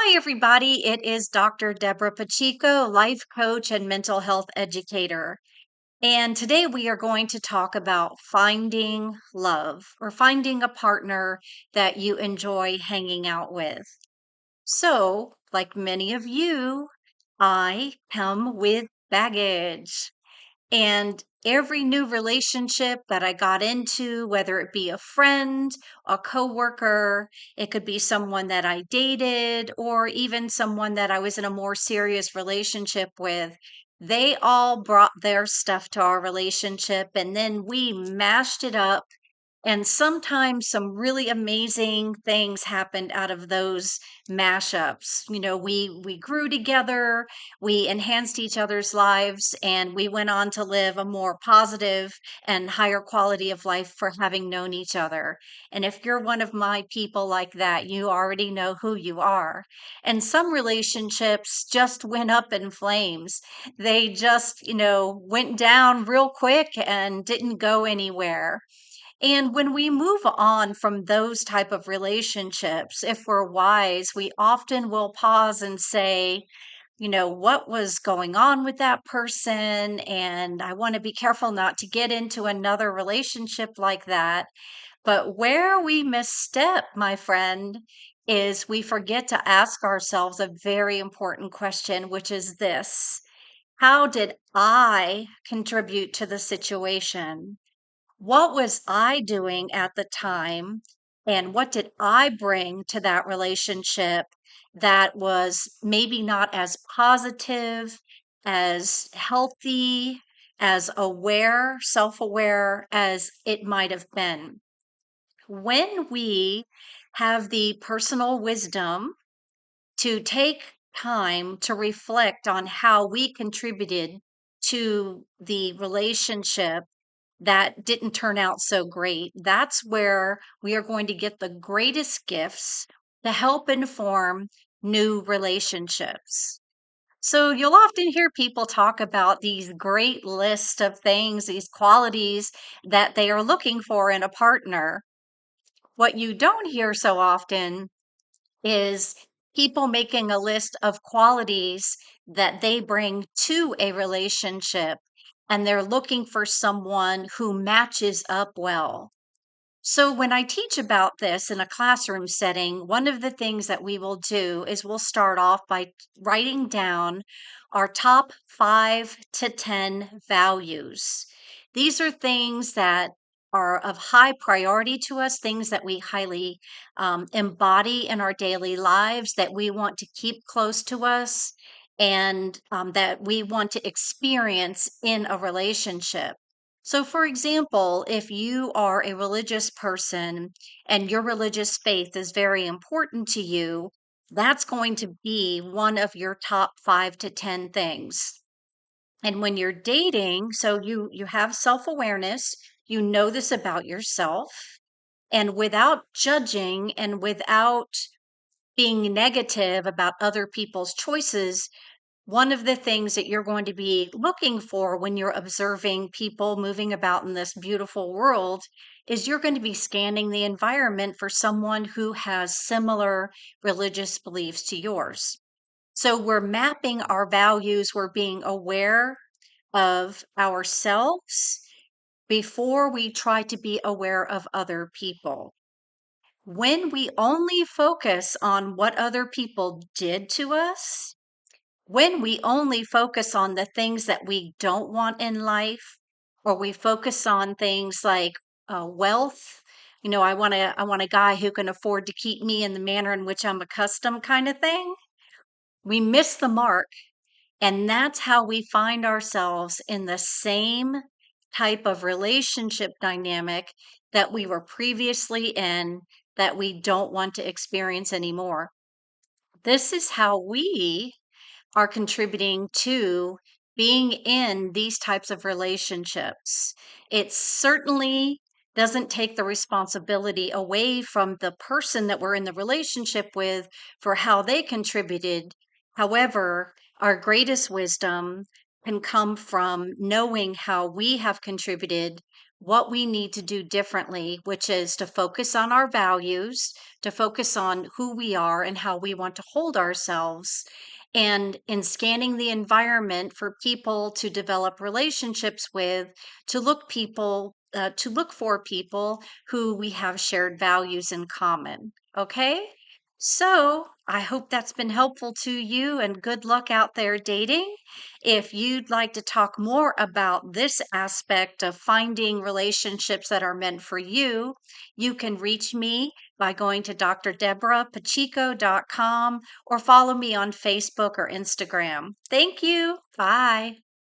Hi, everybody. It is Dr. Deborah Pacheco, life coach and mental health educator. And today we are going to talk about finding love or finding a partner that you enjoy hanging out with. So, like many of you, I come with baggage. And every new relationship that I got into, whether it be a friend, a coworker, it could be someone that I dated, or even someone that I was in a more serious relationship with, they all brought their stuff to our relationship and then we mashed it up, and sometimes some really amazing things happened out of those mashups. We grew together, we enhanced each other's lives, and we went on to live a more positive and higher quality of life for having known each other. And if you're one of my people like that, you already know who you are. And some relationships just went up in flames. They just went down real quick and didn't go anywhere. And when we move on from those type of relationships, if we're wise, we often will pause and say, what was going on with that person? And I want to be careful not to get into another relationship like that. But where we misstep, my friend, is we forget to ask ourselves a very important question, which is this: how did I contribute to the situation? What was I doing at the time? And what did I bring to that relationship that was maybe not as positive, as healthy, as aware, self aware as it might have been? When we have the personal wisdom to take time to reflect on how we contributed to the relationship that didn't turn out so great, that's where we are going to get the greatest gifts to help inform new relationships. So you'll often hear people talk about these great lists of things, these qualities that they are looking for in a partner. What you don't hear so often is people making a list of qualities that they bring to a relationship, and they're looking for someone who matches up well. So, when I teach about this in a classroom setting, one of the things that we will do is we'll start off by writing down our top 5 to 10 values. These are things that are of high priority to us, things that we highly embody in our daily lives, that we want to keep close to us, and that we want to experience in a relationship. So, for example, if you are a religious person and your religious faith is very important to you, that's going to be one of your top 5 to 10 things. And when you're dating, so you have self-awareness, you know this about yourself, and without judging and without being negative about other people's choices, one of the things that you're going to be looking for when you're observing people moving about in this beautiful world is you're going to be scanning the environment for someone who has similar religious beliefs to yours. So we're mapping our values, we're being aware of ourselves before we try to be aware of other people. When we only focus on what other people did to us, when we only focus on the things that we don't want in life, or we focus on things like wealth, I want a guy who can afford to keep me in the manner in which I'm accustomed, kind of thing, we miss the mark. And that's how we find ourselves in the same type of relationship dynamic that we were previously in, that we don't want to experience anymore. This is how we are contributing to being in these types of relationships. It certainly doesn't take the responsibility away from the person that we're in the relationship with for how they contributed. However, our greatest wisdom can come from knowing how we have contributed what we need to do differently, which is to focus on our values, to focus on who we are and how we want to hold ourselves. And in scanning the environment for people to develop relationships with, to look for people who we have shared values in common. Okay? So I hope that's been helpful to you and good luck out there dating. If you'd like to talk more about this aspect of finding relationships that are meant for you, you can reach me by going to drdeborahpacheco.com or follow me on Facebook or Instagram. Thank you. Bye.